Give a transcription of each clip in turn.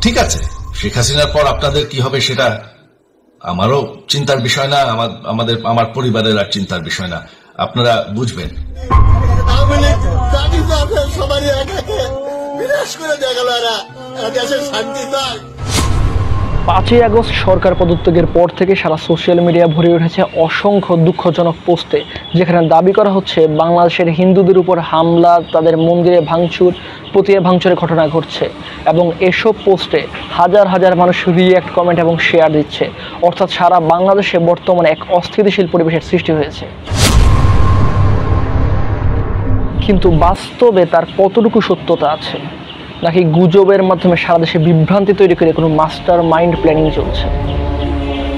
ঠিক আছে, শেখ হাসিনার পর আপনাদের কি হবে সেটা আমারও চিন্তার বিষয় না, আমার পরিবারের আর চিন্তার বিষয় না, আপনারা বুঝবেন। 5ই আগস্ট সরকার পদত্যাগের পর থেকে সারা সোশ্যাল মিডিয়া ভরে উঠেছে অসংখ্য দুঃখজনক পোস্টে, যেখানে দাবি করা হচ্ছে বাংলাদেশের হিন্দুদের উপর হামলা, তাদের মন্দিরে ভাঙচুর, প্রতিমা ভাঙচুরের ঘটনা ঘটছে এবং এসব পোস্টে হাজার হাজার মানুষ রিঅ্যাক্ট, কমেন্ট এবং শেয়ার দিচ্ছে। অর্থাৎ সারা বাংলাদেশে বর্তমানে এক অস্থিতিশীল পরিবেশের সৃষ্টি হয়েছে। কিন্তু বাস্তবে তার কতটুকু সত্যতা আছে, নাকি গুজবের মাধ্যমে সারা দেশে বিভ্রান্তি তৈরি করে কোনো মাস্টার মাইন্ড প্ল্যানিং চলছে?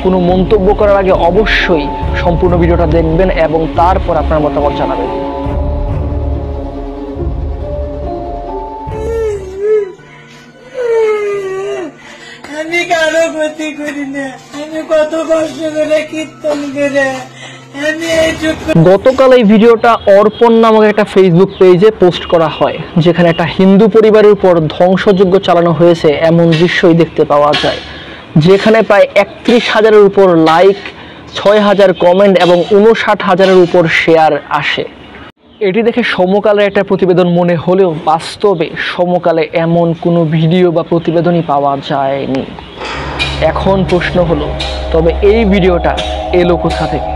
কোনো মন্তব্য করার আগে অবশ্যই সম্পূর্ণ ভিডিওটা দেখবেন এবং তারপর আপনার মতামত জানাবেন। আমি কারো ক্ষতি করি না, আমি কত কষ্ট করে কীর্তন করে। গতকাল এই ভিডিওটা অর্পণ নামক একটা ফেসবুক পেজে পোস্ট করা হয়, যেখানে একটা হিন্দু পরিবারের উপর ধ্বংসযজ্ঞ চালানো হয়েছে এমন দৃশ্যই দেখতে পাওয়া যায়, যেখানে প্রায় 31,000-এর উপর লাইক, 6,000 কমেন্ট এবং 59,000-এর উপর শেয়ার আসে। এটি দেখে সমকালের একটা প্রতিবেদন মনে হলেও বাস্তবে সমকালে এমন কোনো ভিডিও বা প্রতিবেদনই পাওয়া যায়নি। এখন প্রশ্ন হলো, তবে এই ভিডিওটা এলো কোথা থেকে?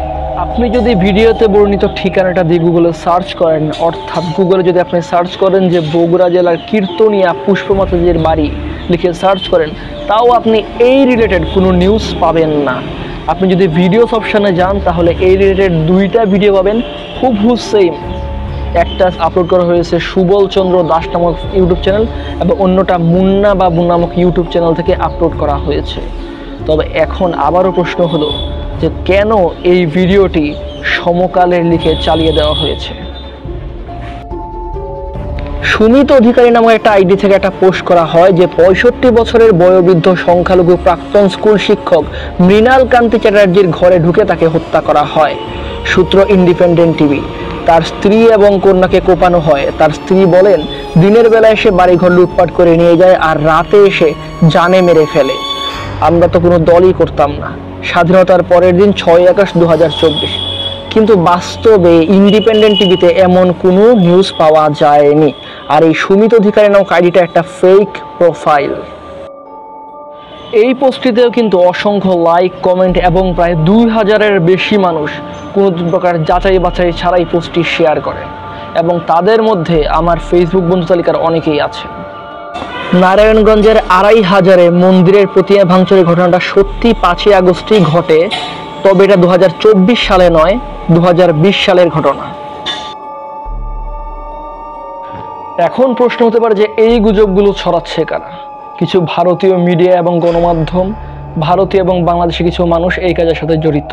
আপনি যদি ভিডিওতে বর্ণিত ঠিকানাটা দিয়ে গুগলে সার্চ করেন, অর্থাৎ গুগলে যদি আপনি সার্চ করেন যে বগুড়া জেলার কীর্তনিয়া পুষ্পমাতাজির বাড়ি লিখে সার্চ করেন, তাও আপনি এই রিলেটেড কোনো নিউজ পাবেন না। আপনি যদি ভিডিওস অপশানে যান তাহলে এই রিলেটেড 2টা ভিডিও পাবেন, হুবহু সেম। একটা আপলোড করা হয়েছে সুবল চন্দ্র দাস নামক ইউটিউব চ্যানেল এবং অন্যটা মুন্না বাবু নামক ইউটিউব চ্যানেল থেকে আপলোড করা হয়েছে। তবে এখন আবারও প্রশ্ন হলো যে কেন এই ভিডিওটি সমকালের লিখে চালিয়ে দেওয়া হয়েছে? সুমিত অধিকারী নামক একটা আইডি থেকে একটা পোস্ট করা হয় যে 65 বছরের বয়োবৃদ্ধ সংখ্যালঘু প্রাক্তন স্কুল শিক্ষক মৃণাল কান্তি চ্যাটার্জির ঘরে ঢুকে তাকে হত্যা করা হয়। সূত্র ইন্ডিপেন্ডেন্ট টিভি। তার স্ত্রী এবং কন্যাকে কোপানো হয়। তার স্ত্রী বলেন, দিনের বেলা এসে বাড়িঘর লুটপাট করে নিয়ে যায় আর রাতে এসে জানে মেরে ফেলে। আমরা তো কোনো দলই করতাম না। স্বাধীনতার পরের দিন 6 আগস্ট 2024। কিন্তু বাস্তবে ইন্ডিপেন্ডেন্ট টিভিতে এমন কোনো নিউজ পাওয়া যায়নি। আর এই সুমিত অধিকারী নামক আইডিটা একটা ফেক প্রোফাইল। এই পোস্টটিতেও কিন্তু অসংখ্য লাইক, কমেন্ট এবং প্রায় 2000-এর বেশি মানুষ কোনো প্রকার যাচাই বাছাই ছাড়াই পোস্টটি শেয়ার করে এবং তাদের মধ্যে আমার ফেসবুক বন্ধু তালিকার অনেকেই আছে। নারায়ণগঞ্জের 2500-এ মন্দিরের প্রতিমা ভাঙচুরের ঘটনাটা সত্যি 5ই আগস্টই ঘটে, তবে এটা 2024 সালে নয়, 2020 সালের ঘটনা। এখন প্রশ্ন হতে পারে যে এই গুজবগুলো ছড়াচ্ছে কারা? কিছু ভারতীয় মিডিয়া এবং গণমাধ্যম, ভারতীয় এবং বাংলাদেশি কিছু মানুষ এই কাজের সাথে জড়িত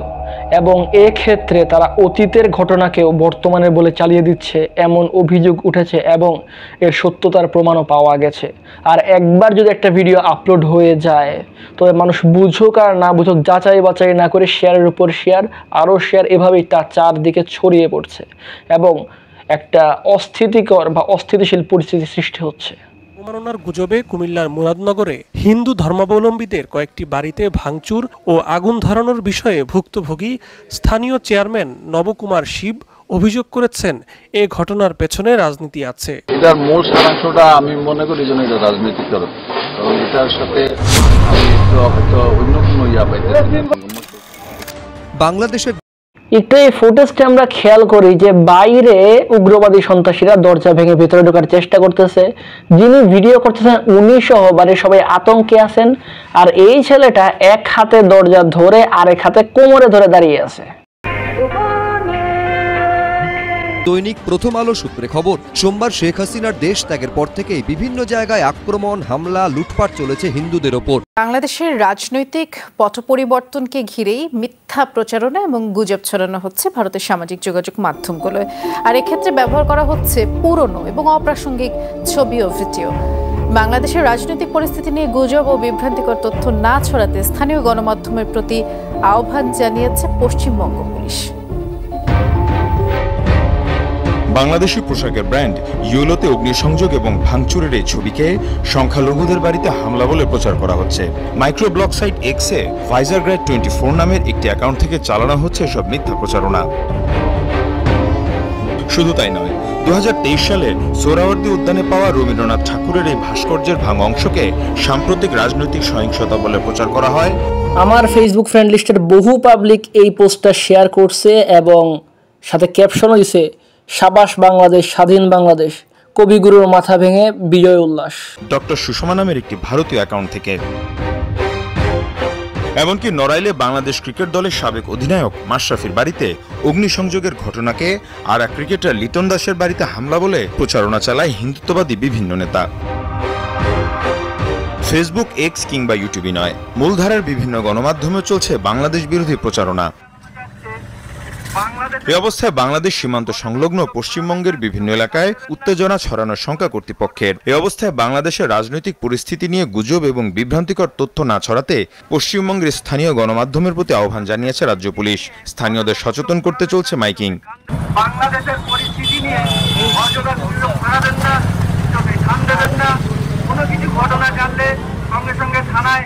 এবং এক্ষেত্রে তারা অতীতের ঘটনাকেও বর্তমানে বলে চালিয়ে দিচ্ছে এমন অভিযোগ উঠেছে এবং এর সত্যতার প্রমাণও পাওয়া গেছে। আর একবার যদি একটা ভিডিও আপলোড হয়ে যায় তবে মানুষ বুঝুক আর না বুঝুক যাচাই বাছাই না করে শেয়ারের উপর শেয়ার, আরও শেয়ার, এভাবেই তার চারদিকে ছড়িয়ে পড়ছে এবং একটা অস্থিতিকর বা অস্থিতিশীল পরিস্থিতি সৃষ্টি হচ্ছে। প্রমাণনার গুজবে কুমিল্লার মুরাদনগরে হিন্দু ধর্মাবলম্বীদের কয়েকটি বাড়িতে ভাঙচুর ও আগুন ধরানোর বিষয়ে ভুক্তভোগী স্থানীয় চেয়ারম্যান নবকুমার শিব অভিযোগ করেছেন এ ঘটনার পেছনে রাজনীতি আছে। এটার মূল সারাংশটা আমি মনে করি যেন এটা রাজনৈতিক কারণ, কারণ এটার সাথে আমি হয়তো অন্য কোনো বাংলাদেশের একটু এই ফুটেজটা আমরা খেয়াল করি যে বাইরে উগ্রবাদী সন্ত্রাসীরা দরজা ভেঙে ভিতরে ঢোকার চেষ্টা করতেছে। যিনি ভিডিও করতেছেন উনি সহ বাড়ির সবাই আতঙ্কে আছেন আর এই ছেলেটা এক হাতে দরজা ধরে আরেক হাতে কোমরে ধরে দাঁড়িয়ে আছে। দৈনিক প্রথম আলো সূত্রে খবর, সোমবার শেখ হাসিনার দেশ ত্যাগের পর থেকেই বিভিন্ন জায়গায় আক্রমণ, হামলা, লুটপাট চলেছে হিন্দুদের ওপর। বাংলাদেশের রাজনৈতিক পট পরিবর্তনকে ঘিরেই মিথ্যা প্রচারণা এবং গুজব ছড়ানো হচ্ছে ভারতের সামাজিক যোগাযোগ মাধ্যমগুলোয়। আর এক্ষেত্রে ব্যবহার করা হচ্ছে পুরনো এবং অপ্রাসঙ্গিক ছবি ও ভিডিও। বাংলাদেশের রাজনৈতিক পরিস্থিতি নিয়ে গুজব ও বিভ্রান্তিকর তথ্য না ছড়াতে স্থানীয় গণমাধ্যমের প্রতি আহ্বান জানিয়েছে পশ্চিমবঙ্গ পুলিশ। বাংলাদেশি পোশাকের ব্র্যান্ড ইয়েলোতে অগ্নিসংযোগ এবং ভাঙচুরের এই ছবিকে সংখ্যালঘুদের বাড়িতে হামলা বলে প্রচার করা হচ্ছে। মাইক্রো ব্লগ সাইট এক্সে ভাইজারগ্রেড 24 নামের একটি অ্যাকাউন্ট থেকে চালানো হচ্ছে এসব মিথ্যা প্রচারণা। শুধু তাই নয়, 2023 সালে সোহরাওয়ার্দী উদ্যানে পাওয়া রবীন্দ্রনাথ ঠাকুরের এই ভাস্কর্যের ভাঙা অংশকে সাম্প্রতিক রাজনৈতিক সহিংসতা বলে প্রচার করা হয়। আমার ফেসবুক ফ্রেন্ড লিস্টের বহু পাবলিক এই পোস্টটা শেয়ার করছে এবং সাথে ক্যাপশনও দিছে, সাবাস বাংলাদেশ, স্বাধীন বাংলাদেশ, কবিগুরুর মাথা ভেঙে বিজয় উল্লাস। ডক্টর সুষমা নামের একটি ভারতীয় অ্যাকাউন্ট থেকে। এমনকি নড়াইলে বাংলাদেশ ক্রিকেট দলের সাবেক অধিনায়ক মাশরাফির বাড়িতে অগ্নিসংযোগের ঘটনাকে আর এক ক্রিকেটার লিটন দাসের বাড়িতে হামলা বলে প্রচারণা চালায় হিন্দুত্ববাদী বিভিন্ন নেতা। ফেসবুক, এক্স কিংবা ইউটিউবই নয়, মূলধারার বিভিন্ন গণমাধ্যমে চলছে বাংলাদেশ বিরোধী প্রচারণা। এ অবস্থায় বাংলাদেশ সীমান্ত সংলগ্ন পশ্চিমবঙ্গের বিভিন্ন এলাকায় উত্তেজনা ছড়ানোর শঙ্কা কর্তৃপক্ষের। এ অবস্থায় বাংলাদেশের রাজনৈতিক পরিস্থিতি নিয়ে গুজব এবং বিভ্রান্তিকর তথ্য না ছড়াতে পশ্চিমবঙ্গের স্থানীয় গণমাধ্যমের প্রতি আহ্বান জানিয়েছে রাজ্য পুলিশ। স্থানীয়দের সচেতন করতে চলছে মাইকিং। বাংলাদেশের পরিস্থিতি নিয়ে অযথা গুজব ছড়াবেন না, চোখে কান দেবেন না। কোনো কিছু ঘটনা জানলে সঙ্গে সঙ্গে থানায়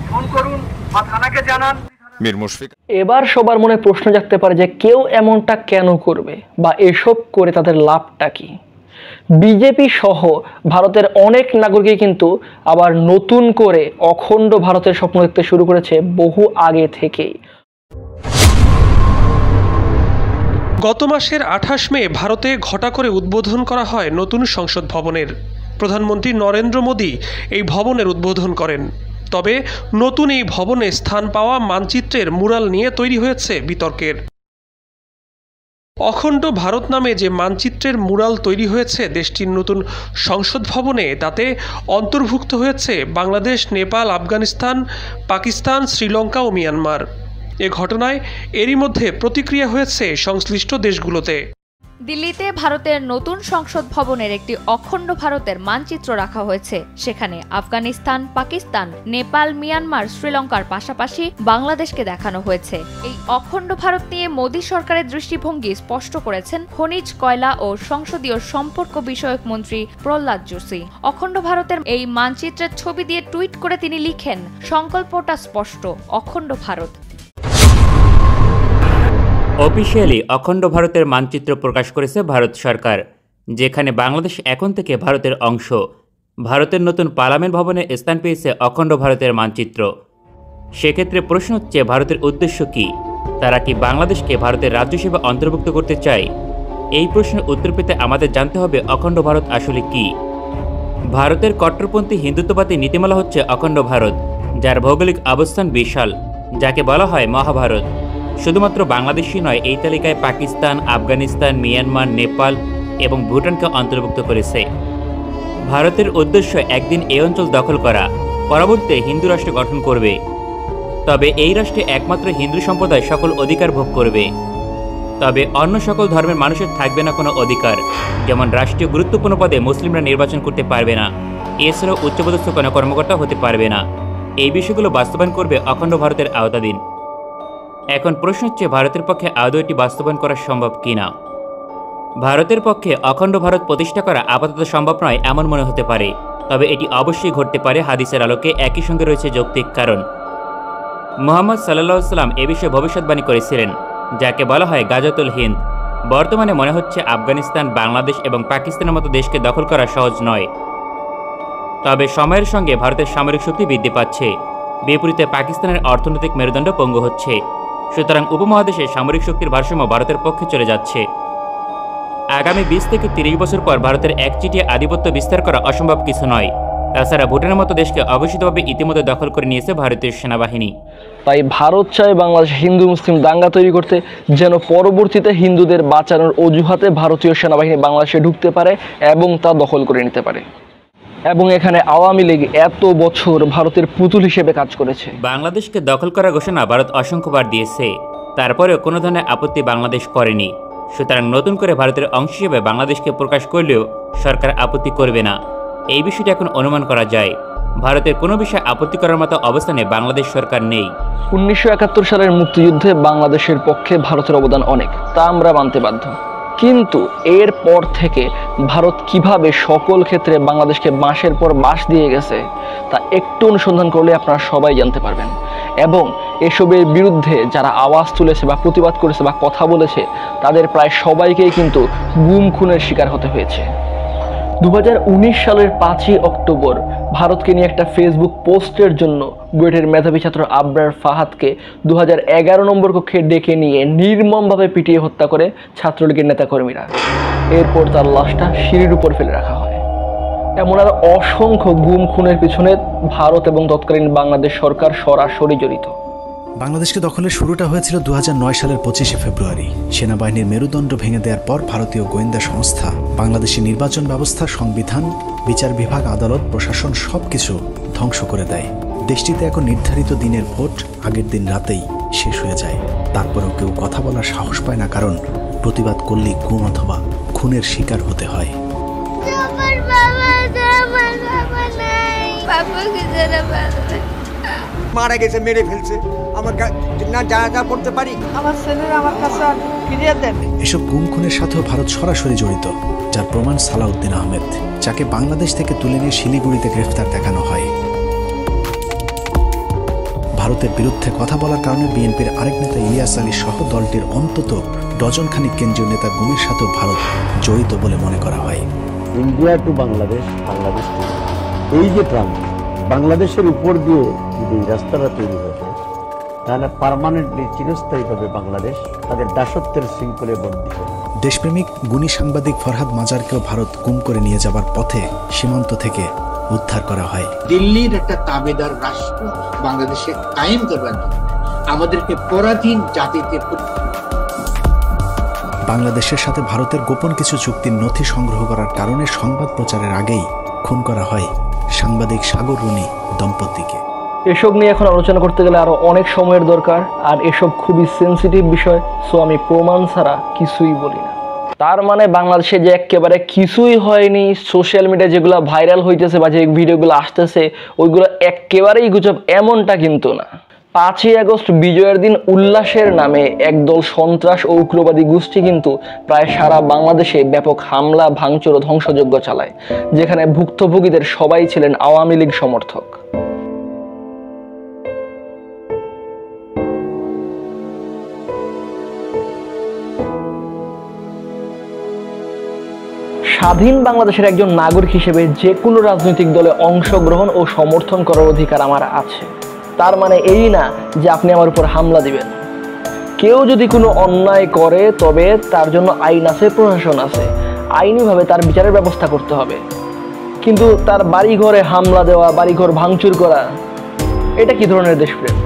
ফোন করুন বা থানাকে জানান। এবার সবার মনে প্রশ্ন জাগতে পারে যে কেউ এমনটা কেন করবে বা এসব করে তাদের লাভটা কি? বিজেপি সহ ভারতের অনেক নাগরিকই কিন্তু আবার নতুন করে অখণ্ড ভারতের স্বপ্ন দেখতে শুরু করেছে বহু আগে থেকেই। গত মাসের 28 মে ভারতে ঘটা করে উদ্বোধন করা হয় নতুন সংসদ ভবনের। প্রধানমন্ত্রী নরেন্দ্র মোদী এই ভবনের উদ্বোধন করেন। তবে নতুন এই ভবনে স্থান পাওয়া মানচিত্রের মুরাল নিয়ে তৈরি হয়েছে বিতর্কের। অখণ্ড ভারত নামে যে মানচিত্রের মুরাল তৈরি হয়েছে দেশটির নতুন সংসদ ভবনে, তাতে অন্তর্ভুক্ত হয়েছে বাংলাদেশ, নেপাল, আফগানিস্তান, পাকিস্তান, শ্রীলঙ্কা ও মিয়ানমার। এ ঘটনায় এরই মধ্যে প্রতিক্রিয়া হয়েছে সংশ্লিষ্ট দেশগুলোতে। দিল্লিতে ভারতের নতুন সংসদ ভবনের একটি অখণ্ড ভারতের মানচিত্র রাখা হয়েছে। সেখানে আফগানিস্তান, পাকিস্তান, নেপাল, মিয়ানমার, শ্রীলঙ্কার পাশাপাশি বাংলাদেশকে দেখানো হয়েছে। এই অখণ্ড ভারত নিয়ে মোদী সরকারের দৃষ্টিভঙ্গি স্পষ্ট করেছেন খনিজ, কয়লা ও সংসদীয় সম্পর্ক বিষয়ক মন্ত্রী প্রহ্লাদ যোশী। অখণ্ড ভারতের এই মানচিত্রের ছবি দিয়ে টুইট করে তিনি লিখেন, সংকল্পটা স্পষ্ট, অখণ্ড ভারত। অফিসিয়ালি অখণ্ড ভারতের মানচিত্র প্রকাশ করেছে ভারত সরকার, যেখানে বাংলাদেশ এখন থেকে ভারতের অংশ। ভারতের নতুন পার্লামেন্ট ভবনে স্থান পেয়েছে অখণ্ড ভারতের মানচিত্র। সেক্ষেত্রে প্রশ্ন হচ্ছে, ভারতের উদ্দেশ্য কি? তারা কি বাংলাদেশকে ভারতের রাজ্য হিসেবে অন্তর্ভুক্ত করতে চায়? এই প্রশ্নের উত্তর পেতে আমাদের জানতে হবে অখণ্ড ভারত আসলে কি। ভারতের কট্টরপন্থী হিন্দুত্ববাদী নীতিমালা হচ্ছে অখণ্ড ভারত, যার ভৌগোলিক অবস্থান বিশাল, যাকে বলা হয় মহাভারত। শুধুমাত্র বাংলাদেশই নয়, এই তালিকায় পাকিস্তান, আফগানিস্তান, মিয়ানমার, নেপাল এবং ভুটানকে অন্তর্ভুক্ত করেছে। ভারতের উদ্দেশ্য একদিন এই অঞ্চল দখল করা, পরবর্তীতে হিন্দু রাষ্ট্র গঠন করবে। তবে এই রাষ্ট্রে একমাত্র হিন্দু সম্প্রদায় সকল অধিকার ভোগ করবে। তবে অন্য সকল ধর্মের মানুষের থাকবে না কোনো অধিকার, যেমন রাষ্ট্রীয় গুরুত্বপূর্ণ পদে মুসলিমরা নির্বাচন করতে পারবে না, এছাড়াও উচ্চপদস্থ কোনো কর্মকর্তা হতে পারবে না। এই বিষয়গুলো বাস্তবায়ন করবে অখণ্ড ভারতের আওতাধীন। এখন প্রশ্ন হচ্ছে, ভারতের পক্ষে আদৌ এটি বাস্তবায়ন করা সম্ভব কিনা। ভারতের পক্ষে অখণ্ড ভারত প্রতিষ্ঠা করা আপাতত সম্ভব নয় এমন মনে হতে পারে, তবে এটি অবশ্যই ঘটতে পারে হাদিসের আলোকে। একই সঙ্গে রয়েছে যৌক্তিক কারণ। মুহাম্মদ সাল্লাল্লাহু আলাইহি ওয়াসাল্লাম এ বিষয়ে ভবিষ্যৎবাণী করেছিলেন, যাকে বলা হয় গাজাতুল হিন্দ। বর্তমানে মনে হচ্ছে আফগানিস্তান, বাংলাদেশ এবং পাকিস্তানের মতো দেশকে দখল করা সহজ নয়। তবে সময়ের সঙ্গে ভারতের সামরিক শক্তি বৃদ্ধি পাচ্ছে, বিপরীতে পাকিস্তানের অর্থনৈতিক মেরুদণ্ড পঙ্গু হচ্ছে। সুতরাং উপমহাদেশে সামরিক শক্তির ভারসাম্য ভারতের পক্ষে চলে যাচ্ছে। আগামী 20 থেকে 30 বছর পর ভারতের একচিটিয়া আধিপত্য বিস্তার করা অসম্ভব কিছু নয়। তাছাড়া ভুটানের মতো দেশকে অঘোষিতভাবে ইতিমধ্যে দখল করে নিয়েছে ভারতীয় সেনাবাহিনী। তাই ভারত চায় বাংলাদেশ হিন্দু মুসলিম দাঙ্গা তৈরি করতে, যেন পরবর্তীতে হিন্দুদের বাঁচানোর অজুহাতে ভারতীয় সেনাবাহিনী বাংলাদেশে ঢুকতে পারে এবং তা দখল করে নিতে পারে। এবং এখানে আওয়ামী লীগ এত বছর ভারতের পুতুল হিসেবে কাজ করেছে। বাংলাদেশকে দখল করার ঘোষণা ভারত অসংখ্যবার দিয়েছে, তারপরেও কোনো ধরনের আপত্তি বাংলাদেশ করেনি। সুতরাং নতুন করে ভারতের অংশ হিসেবে বাংলাদেশকে প্রকাশ করলেও সরকার আপত্তি করবে না, এই বিষয়টি এখন অনুমান করা যায়। ভারতের কোনো বিষয়ে আপত্তি করার মতো অবস্থানে বাংলাদেশ সরকার নেই। 1971 সালের মুক্তিযুদ্ধে বাংলাদেশের পক্ষে ভারতের অবদান অনেক, তা আমরা মানতে বাধ্য। কিন্তু এর পর থেকে ভারত কিভাবে সকল ক্ষেত্রে বাংলাদেশকে বাঁশের পর বাঁশ দিয়ে গেছে তা একটু অনুসন্ধান করলে আপনারা সবাই জানতে পারবেন। এবং এসবের বিরুদ্ধে যারা আওয়াজ তুলেছে বা প্রতিবাদ করেছে বা কথা বলেছে তাদের প্রায় সবাইকেই কিন্তু গুম খুনের শিকার হতে হয়েছে। 2019 সালের 5ই অক্টোবর ভারতকে নিয়ে একটা ফেসবুক পোস্টের জন্য বুয়েটের মেধাবী ছাত্র আবরার ফাহাদকে 2011 নম্বর কক্ষে ডেকে নিয়ে নির্মমভাবে পিটিয়ে হত্যা করে ছাত্রলীগের নেতাকর্মীরা। এরপর তার লাশটা সিঁড়ির উপর ফেলে রাখা হয়। এমন আর অসংখ্য গুম খুনের পিছনে ভারত এবং তৎকালীন বাংলাদেশ সরকার সরাসরি জড়িত। বাংলাদেশকে দখলের শুরুটা হয়েছিল 2009 সালের 25শে ফেব্রুয়ারি। সেনাবাহিনীর মেরুদণ্ড ভেঙে দেওয়ার পর ভারতীয় গোয়েন্দা সংস্থা বাংলাদেশের নির্বাচন ব্যবস্থা, সংবিধান, বিচার বিভাগ, আদালত, প্রশাসন সবকিছু ধ্বংস করে দেয়। দেশটিতে এখন নির্ধারিত দিনের ভোট আগের দিন রাতেই শেষ হয়ে যায়। তারপরেও কেউ কথা বলার সাহস পায় না, কারণ প্রতিবাদ করলেই গুম অথবা খুনের শিকার হতে হয়। মারা গেছে, মেরে ফেলছে, আমার না যা করতে পারি, আমার ছেলের আমার কাছে ফিরিয়ে দেন। এসব গুম খুনের সাথেও ভারত সরাসরি জড়িত, যার প্রমাণ সালাউদ্দিন আহমেদ, যাকে বাংলাদেশ থেকে তুলে নিয়ে শিলিগুড়িতে গ্রেফতার দেখানো হয়। ভারতের বিরুদ্ধে কথা বলার কারণে বিএনপির আরেক নেতা ইলিয়াস আলী সহ দলটির অন্তত ডজনখানিক কেন্দ্রীয় নেতা গুমের সাথেও ভারত জড়িত বলে মনে করা হয়। India to Bangladesh, Bangladesh to এই যে ট্রাম্প, বাংলাদেশের উপর দিয়ে যদি এই রাস্তাটা তৈরি হয়ে যায় তাহলে পার্মানেন্টলি চিরস্থায়ীভাবে বাংলাদেশ তাদের দাসত্বের শৃঙ্খলে বন্দী হবে। দেশপ্রেমিক গুণী সাংবাদিক ফরহাদ মাজারকেও ভারত গুম করে নিয়ে যাবার পথে সীমান্ত থেকে উদ্ধার করা হয়। দিল্লির একটা তাবেদার রাষ্ট্র বাংলাদেশে কায়েম করবার জন্য আমাদেরকে পরাধীন জাতিতে বাংলাদেশের সাথে ভারতের গোপন কিছু চুক্তির নথি সংগ্রহ করার কারণে সংবাদ প্রচারের আগেই খুন করা হয় সাংবাদিক সাগর রুনি দম্পতিকে। এসব নিয়ে এখন আলোচনা করতে গেলে আরো অনেক সময়ের দরকার, আর এসব খুবই সেন্সিটিভ বিষয়, সো আমি প্রমাণ ছাড়া কিছুই বলি না। তার মানে বাংলাদেশে যে একেবারে কিছুই হয়নি, সোশ্যাল মিডিয়া যেগুলো ভাইরাল হইতেছে বা যে ভিডিওগুলো আসতেছে ওইগুলো একেবারেই গুজব, এমনটা কিন্তু না। 5ই আগস্ট বিজয়ের দিন উল্লাসের নামে একদল সন্ত্রাস ও উগ্রবাদী গোষ্ঠী কিন্তু প্রায় সারা বাংলাদেশে ব্যাপক হামলা, ভাঙচুর ও ধ্বংসযজ্ঞ চালায়, যেখানে ভুক্তভোগীদের সবাই ছিলেন আওয়ামী লীগ সমর্থক। স্বাধীন বাংলাদেশের একজন নাগরিক হিসেবে যে কোনো রাজনৈতিক দলে অংশগ্রহণ ও সমর্থন করার অধিকার আমার আছে। তার মানে এই না যে আপনি আমার উপর হামলা দিবেন। কেউ যদি কোনো অন্যায় করে তবে তার জন্য আইন আছে, প্রশাসন আছে, আইনিভাবে তার বিচারের ব্যবস্থা করতে হবে। কিন্তু তার বাড়িঘরে হামলা দেওয়া, বাড়িঘর ভাঙচুর করা, এটা কি ধরনের দেশপ্রেম?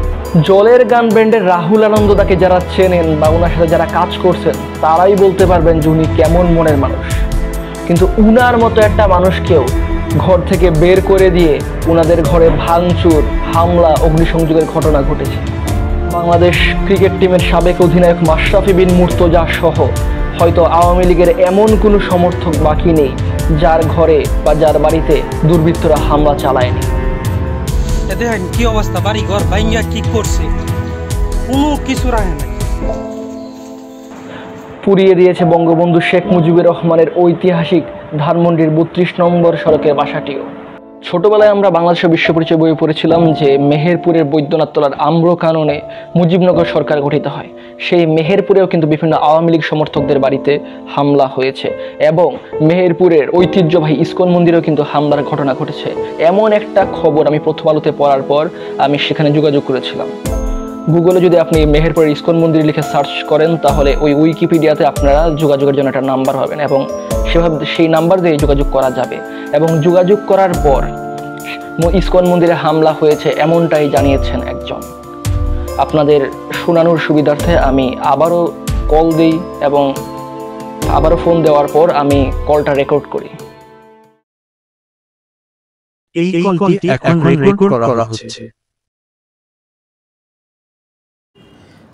জলের গান ব্যান্ডের রাহুল আনন্দদাকে যারা চেনেন বা ওনার সাথে যারা কাজ করছেন তারাই বলতে পারবেন যে উনি কেমন মনের মানুষ। কিন্তু উনার মতো একটা মানুষকেও ঘর থেকে বের করে দিয়ে উনাদের ঘরে ভাঙচুর, হামলা, অগ্নিসংযোগের ঘটনা ঘটেছে। বাংলাদেশ ক্রিকেট টিমের সাবেক অধিনায়ক মাশরাফি বিন মুর্তজা সহ হয়তো আওয়ামী লীগের এমন কোনো সমর্থক বাকি নেই যার ঘরে বা যার বাড়িতে দুর্বৃত্তরা হামলা চালায়নি। দেখেন কি অবস্থা, বাড়ি ঘর ভাঙ্গা কি করছে, কোনো কিছু রাখে নাই। পুড়িয়ে দিয়েছে বঙ্গবন্ধু শেখ মুজিবুর রহমানের ঐতিহাসিক ধানমন্ডির 32 নম্বর সড়কের বাসাটিও। ছোটবেলায় আমরা বাংলাদেশ বিশ্ব পরিচয় বইয়ে পড়েছিলাম যে মেহেরপুরের বৈদ্যনাথ তলার আম্র কাননে মুজিবনগর সরকার গঠিত হয়। সেই মেহেরপুরেও কিন্তু বিভিন্ন আওয়ামী লীগ সমর্থকদের বাড়িতে হামলা হয়েছে এবং মেহেরপুরের ঐতিহ্যবাহী ইসকন মন্দিরেও কিন্তু হামলার ঘটনা ঘটেছে। এমন একটা খবর আমি প্রথম আলোতে পড়ার পর আমি সেখানে যোগাযোগ করেছিলাম। গুগলে যদি আপনি মেহেরপুরের ইসকন মন্দির লিখে সার্চ করেন তাহলে ওই উইকিপিডিয়াতে আপনারা যোগাযোগের জন্য একটা নাম্বার পাবেন এবং সেভাবে সেই নাম্বার দিয়ে যোগাযোগ করা যাবে। এবং যোগাযোগ করার পর ইসকন মন্দিরে হামলা হয়েছে এমনটাই জানিয়েছেন একজন। আপনাদের শোনানোর সুবিধার্থে আমি আবারও কল দিই এবং আবারও ফোন দেওয়ার পর আমি কলটা রেকর্ড করি। এই কলটি এখন রেকর্ড করা হচ্ছে।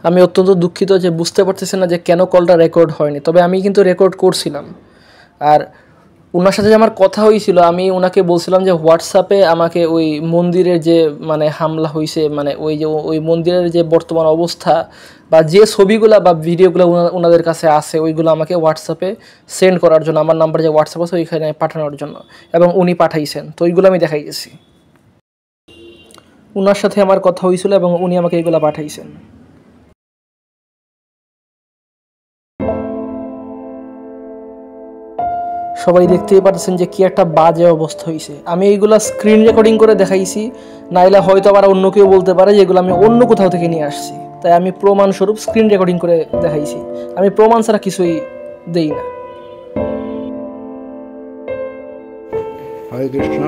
আমি অত্যন্ত দুঃখিত যে বুঝতে পারতেছি না যে কেন কলটা রেকর্ড হয়নি, তবে আমি কিন্তু রেকর্ড করছিলাম। আর ওনার সাথে যে আমার কথা হয়েছিল, আমি ওনাকে বলছিলাম যে হোয়াটসঅ্যাপে আমাকে ওই মন্দিরের যে মানে হামলা হয়েছে, মানে ওই যে ওই মন্দিরের যে বর্তমান অবস্থা বা যে ছবিগুলো বা ভিডিওগুলো ওনাদের কাছে আছে ওইগুলো আমাকে হোয়াটসঅ্যাপে সেন্ড করার জন্য, আমার নাম্বার যে হোয়াটসঅ্যাপ আছে ওইখানে পাঠানোর জন্য, এবং উনি পাঠাইছেন। তো ওইগুলো আমি দেখাইছি, ওনার সাথে আমার কথা হয়েছিল এবং উনি আমাকে এইগুলো পাঠাইছেন। সবাই দেখতেই পাচ্ছেন যে কি একটা বাজে অবস্থা হয়েছে। আমি এইগুলা স্ক্রিন রেকর্ডিং করে দেখাইছি, নাইলে হয়তো আবার অন্য কেউ বলতে পারে যে এগুলো আমি অন্য কোথাও থেকে নিয়ে আসছি, তাই আমি প্রমাণস্বরূপ স্ক্রিন রেকর্ডিং করে দেখাইছি। আমি প্রমাণ ছাড়া কিছুই দেই না। হরে কৃষ্ণ।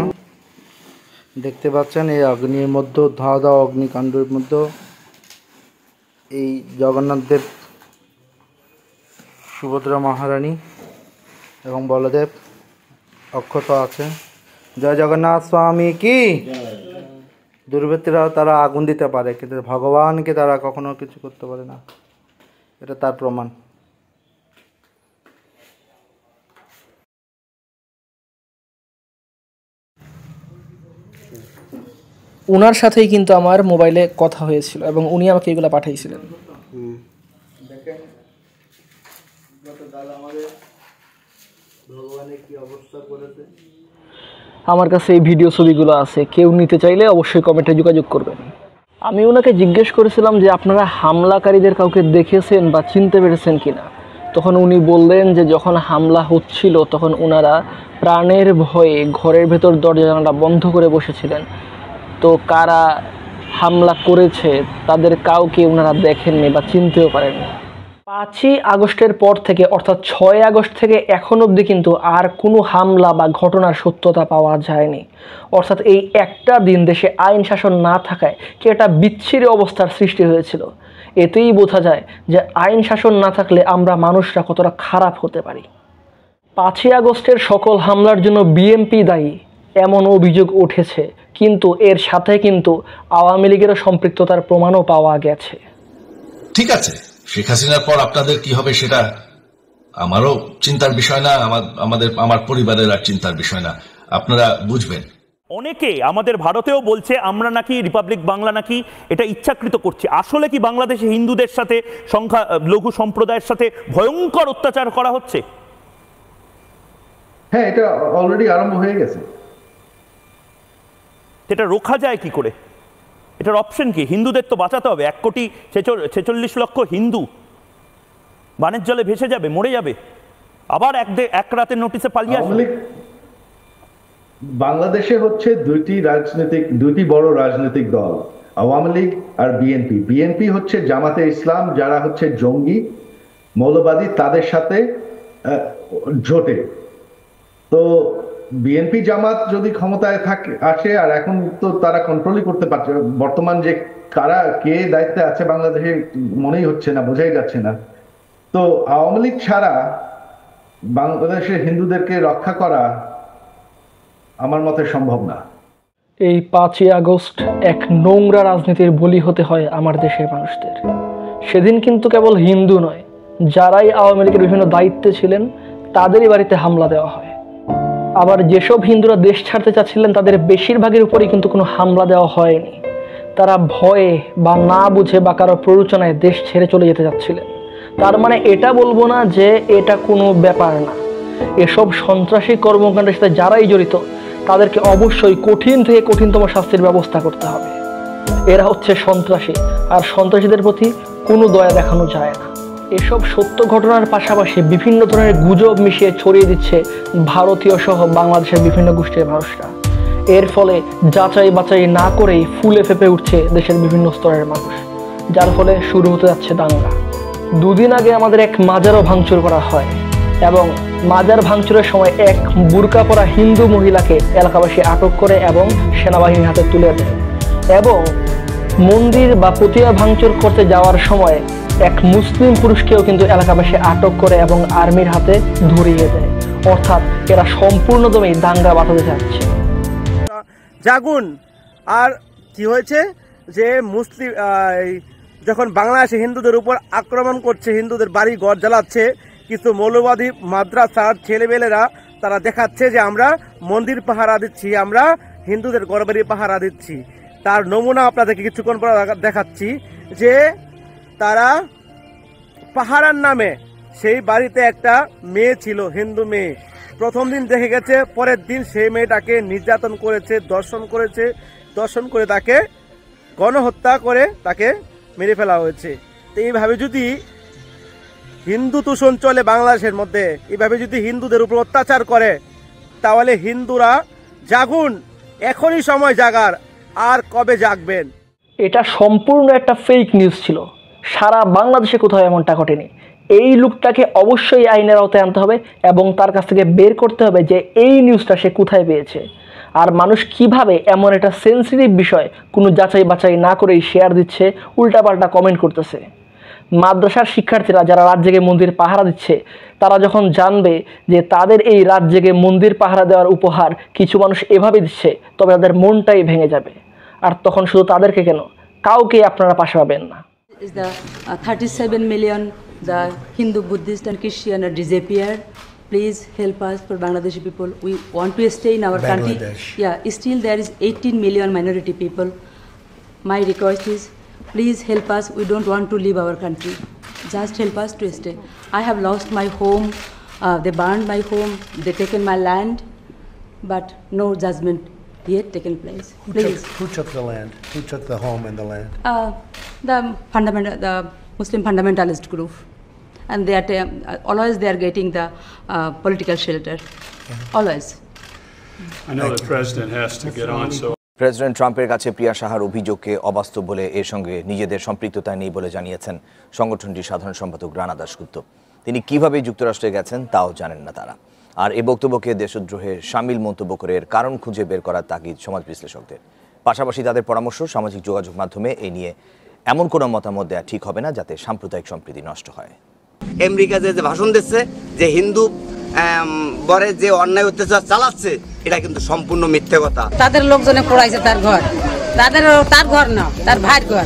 দেখতে পাচ্ছেন এই অগ্নির মধ্যে, ধাওয়া দাওয়া অগ্নিকাণ্ডের মধ্যে এই জগন্নাথ দেব, সুভদ্রা মহারানী এবং বলদেব অক্ষত আছে। জয় জগন্নাথ স্বামী কি। দুর্বৃত্তরা তারা আগুন দিতে পারে, কিন্তু ভগবানকে তারা কখনো কিছু করতে পারে না, এটা তার প্রমাণ। ওনার সাথেই কিন্তু আমার মোবাইলে কথা হয়েছিল এবং উনি আমাকে এগুলো পাঠাইছিলেন। আমার কাছে এই ভিডিও ছবিগুলো আছে, কেউ নিতে চাইলে অবশ্যই কমেন্টে যোগাযোগ করবেন। আমি ওনাকে জিজ্ঞেস করেছিলাম যে আপনারা হামলাকারীদের কাউকে দেখেছেন বা চিনতে পেরেছেন কিনা। তখন উনি বললেন যে যখন হামলা হচ্ছিল তখন ওনারা প্রাণের ভয়ে ঘরের ভেতর দরজা জানালা বন্ধ করে বসেছিলেন। তো কারা হামলা করেছে তাদের কাউকে ওনারা দেখেননি বা চিনতেও পারেননি। 5ই আগস্টের পর থেকে অর্থাৎ 6 আগস্ট থেকে এখন অবধি কিন্তু আর কোনো হামলা বা ঘটনার সত্যতা পাওয়া যায়নি। অর্থাৎ এই একটা দিন দেশে আইন শাসন না থাকায় কি একটা বিচ্ছিরি অবস্থার সৃষ্টি হয়েছিল। এতেই বোঝা যায় যে আইন শাসন না থাকলে আমরা মানুষরা কতটা খারাপ হতে পারি। 5ই আগস্টের সকল হামলার জন্য বিএনপি দায়ী এমন অভিযোগ উঠেছে, কিন্তু এর সাথে কিন্তু আওয়ামী লীগেরও সম্পৃক্ততার প্রমাণও পাওয়া গেছে। ঠিক আছে, শেখ হাসিনার পর আপনাদের কি হবে সেটা আমারও চিন্তার বিষয় না, আমার পরিবারের আর চিন্তার বিষয় না, আপনারা বুঝবেন। অনেকে আমাদের ভারতেও বলছে আমরা নাকি রিপাবলিক বাংলা নাকি এটা ইচ্ছাকৃত করছে। আসলে কি বাংলাদেশে হিন্দুদের সাথে লঘু সম্প্রদায়ের সাথে ভয়ঙ্কর অত্যাচার করা হচ্ছে? হ্যাঁ, এটা অলরেডি আরম্ভ হয়ে গেছে। এটা রোখা যায় কি করে? এটার অপশন কি? হিন্দুদের তো বাঁচাতে হবে। 1,46,00,000 হিন্দু বানের জলে ভেসে যাবে, মরে যাবে, আবার এক রাতের নোটিশে পালিয়ে আসবে। বাংলাদেশে হচ্ছে দুইটি বড় রাজনৈতিক দল, আওয়ামী লীগ আর বিএনপি। বিএনপি হচ্ছে জামাতে ইসলাম, যারা হচ্ছে জঙ্গি মৌলবাদী, তাদের সাথে জোটে। তো বিএনপি জামাত যদি ক্ষমতায় আসে, আর এখন তো তারা কন্ট্রোলই করতে পারছে, বর্তমান যে কে দায়িত্বে আছে বাংলাদেশে মনেই হচ্ছে না, বোঝাই যাচ্ছে না। তো আওয়ামী লীগ ছাড়া বাংলাদেশের হিন্দুদেরকে রক্ষা করা আমার মতে সম্ভব না। এই 5ই আগস্ট এক নোংরা রাজনীতির বলি হতে হয় আমার দেশের মানুষদের। সেদিন কিন্তু কেবল হিন্দু নয়, যারাই আওয়ামী লীগের বিভিন্ন দায়িত্বে ছিলেন তাদেরই বাড়িতে হামলা দেওয়া হয়। আবার যেসব হিন্দুরা দেশ ছাড়তে চাচ্ছিলেন তাদের বেশিরভাগের উপরেই কিন্তু কোনো হামলা দেওয়া হয়নি। তারা ভয়ে বা না বুঝে বা কারো প্ররোচনায় দেশ ছেড়ে চলে যেতে যাচ্ছিলেন। তার মানে এটা বলবো না যে এটা কোনো ব্যাপার না। এসব সন্ত্রাসী কর্মকাণ্ডের সাথে যারাই জড়িত তাদেরকে অবশ্যই কঠিন থেকে কঠিনতম শাস্তির ব্যবস্থা করতে হবে। এরা হচ্ছে সন্ত্রাসী, আর সন্ত্রাসীদের প্রতি কোনো দয়া দেখানো যায় না। এসব সত্য ঘটনার পাশাপাশি বিভিন্ন ধরনের গুজব মিশিয়ে ছড়িয়ে দিচ্ছে ভারতীয় সহ বাংলাদেশের বিভিন্ন গোষ্ঠীর মানুষরা। এর ফলে যাচাই বাছাই না করেই ফুলে ফেপে উঠছে দেশের বিভিন্ন স্তরের মানুষ, যার ফলে শুরু হতে যাচ্ছে দাঙ্গা। 2 দিন আগে আমাদের এক মাজারও ভাঙচুর করা হয় এবং মাজার ভাঙচুরের সময় এক বুরকা পরা হিন্দু মহিলাকে এলাকাবাসী আটক করে এবং সেনাবাহিনীর হাতে তুলে দেয়। এবং মন্দির বা পতিয়া ভাঙচুর করতে যাওয়ার সময় এক মুসলিম পুরুষকেও কিন্তু এলাকাবাসী আটক করে এবং আর্মির হাতে ধরিয়ে দেয়। অর্থাৎ এরা সম্পূর্ণদমে দাঙ্গা বাঁধাতে যাচ্ছে। জাগুন আর কি হয়েছে যে মুসলিম যখন বাংলাদেশে হিন্দুদের উপর আক্রমণ করছে, হিন্দুদের বাড়ি ঘর জ্বালাচ্ছে, কিছু মৌলবাদী মাদ্রাসার ছেলেমেয়েরা তারা দেখাচ্ছে যে আমরা মন্দির পাহারা দিচ্ছি, আমরা হিন্দুদের ঘরবাড়ি পাহারা দিচ্ছি। তার নমুনা আপনাদেরকে কিছুক্ষণ পর দেখাচ্ছি যে তারা পাহারার নামে সেই বাড়িতে একটা মেয়ে ছিল, হিন্দু মেয়ে। প্রথম দিন দেখে গেছে, পরের দিন সেই মেয়েটাকে নির্যাতন করেছে, দর্শন করে তাকে গণহত্যা করে তাকে মেরে ফেলা হয়েছে। তো এইভাবে যদি হিন্দু তোষণ চলে বাংলাদেশের মধ্যে, এইভাবে যদি হিন্দুদের উপর অত্যাচার করে, তাহলে হিন্দুরা জাগুন, এখনই সময় জাগার, আর কবে জাগবেন? এটা সম্পূর্ণ একটা ফেক নিউজ ছিল। সারা বাংলাদেশে কোথাও এমনটা ঘটেনি। এই লোকটাকে অবশ্যই আইনের আওতায় আনতে হবে এবং তার কাছ থেকে বের করতে হবে যে এই নিউজটা সে কোথায় পেয়েছে, আর মানুষ কিভাবে এমন একটা সেন্সিটিভ বিষয় কোনো যাচাই বাছাই না করেই শেয়ার দিচ্ছে, উল্টাপাল্টা কমেন্ট করতেছে। মাদ্রাসার শিক্ষার্থীরা যারা রাত জেগে মন্দির পাহারা দিচ্ছে, তারা যখন জানবে যে তাদের এই রাত জেগে মন্দির পাহারা দেওয়ার উপহার কিছু মানুষ এভাবে দিচ্ছে, তবে তাদের মনটাই ভেঙে যাবে। আর তখন শুধু তাদেরকে কেন, কাউকে আপনারা পাশে পাবেন না। Is the 37 million the Hindu, Buddhist and Christian are disappeared. Please help us for Bangladeshi people. We want to stay in our country. Yeah, still there is 18 million minority people. My request is, please help us. We don't want to leave our country. Just help us to stay. I have lost my home. They burned my home. They taken my land, but no judgment yet taken place. Please. Who took the land? Who took the home and the land? The Muslim fundamentalist group, and they are always they are getting the political shelter. Always. I know the president has to get on. So. President ট্রাম্পের কাছে প্রিয়া সাহার অভিযোগকে অবাস্তব বলে এর সঙ্গে নিজেদের সম্পৃক্ততা নেই বলে জানিয়েছেন সংগঠনটির সাধারণ সম্পাদক রানা দাশগুপ্ত। তিনি কিভাবে যুক্তরাষ্ট্রে গেছেন তাও জানেন না তারা। আর এই বক্তব্যকে দেশদ্রোহে শামিল মন্তব্য করে এর কারণ খুঁজে বের করার তাগিদ সমাজ বিশ্লেষকদের। পাশাপাশি তাদের পরামর্শ, সামাজিক যোগাযোগ মাধ্যমে এই নিয়ে এমন কোনো মতামত দেওয়া ঠিক হবে না যাতে সাম্প্রদায়িক সম্প্রীতি নষ্ট হয়। আমেরিকা যে ভাষণ দিচ্ছে যে হিন্দু বরে যে অন্যায় অত্যাচার চালাচ্ছে, এটা কিন্তু সম্পূর্ণ মিথ্যে কথা। তাদের লোকজনে পড়াইছে তার ঘর, তার ঘর না, তার ভাইয়ের ঘর,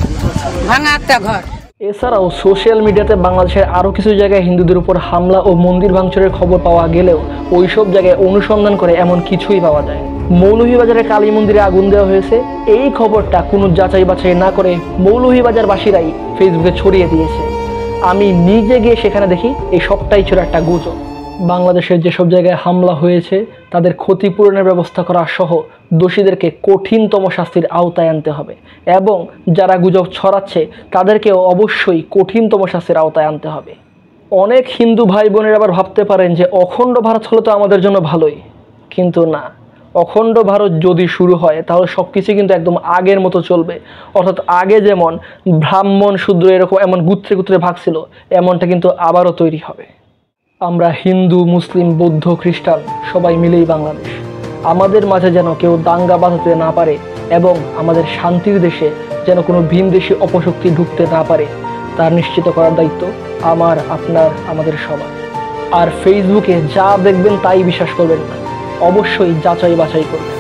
ভাঙা একটা ঘর। এছাড়াও সোশ্যাল মিডিয়াতে বাংলাদেশের আরও কিছু জায়গায় হিন্দুদের উপর হামলা ও মন্দির ভাঙচুরের খবর পাওয়া গেলেও ওইসব জায়গায় অনুসন্ধান করে এমন কিছুই পাওয়া যায়। মৌলভীবাজারে কালী মন্দিরে আগুন দেওয়া হয়েছে, এই খবরটা কোনো যাচাই বাছাই না করে মৌলভীবাজারবাসীরাই ফেসবুকে ছড়িয়ে দিয়েছে। আমি নিজে গিয়ে সেখানে দেখি এই সবটাই ছিল একটা গুজব। বাংলাদেশের যেসব জায়গায় হামলা হয়েছে তাদের ক্ষতিপূরণের ব্যবস্থা করা সহ দোষীদেরকে কঠিনতম শাস্তির আওতায় আনতে হবে এবং যারা গুজব ছড়াচ্ছে তাদেরকেও অবশ্যই কঠিনতম শাস্তির আওতায় আনতে হবে। অনেক হিন্দু ভাই বোনের আবার ভাবতে পারেন যে অখণ্ড ভারত হলে তো আমাদের জন্য ভালোই, কিন্তু না, অখণ্ড ভারত যদি শুরু হয় তাহলে সব কিছু কিন্তু একদম আগের মতো চলবে। অর্থাৎ আগে যেমন ব্রাহ্মণ শূদ্র এরকম এমন গুত্রে গুত্রে ভাগ ছিল, এমনটা কিন্তু আবারও তৈরি হবে। আমরা হিন্দু, মুসলিম, বৌদ্ধ, খ্রিস্টান সবাই মিলেই বাংলাদেশ। আমাদের মাঝে যেন কেউ দাঙ্গা বাঁধাতে না পারে এবং আমাদের শান্তির দেশে যেন কোনো ভিনদেশী অপশক্তি ঢুকতে না পারে, তার নিশ্চিত করার দায়িত্ব আমার, আপনার, আমাদের সবার। আর ফেসবুকে যা দেখবেন তাই বিশ্বাস করবেন না, অবশ্যই যাচাই বাছাই করবেন।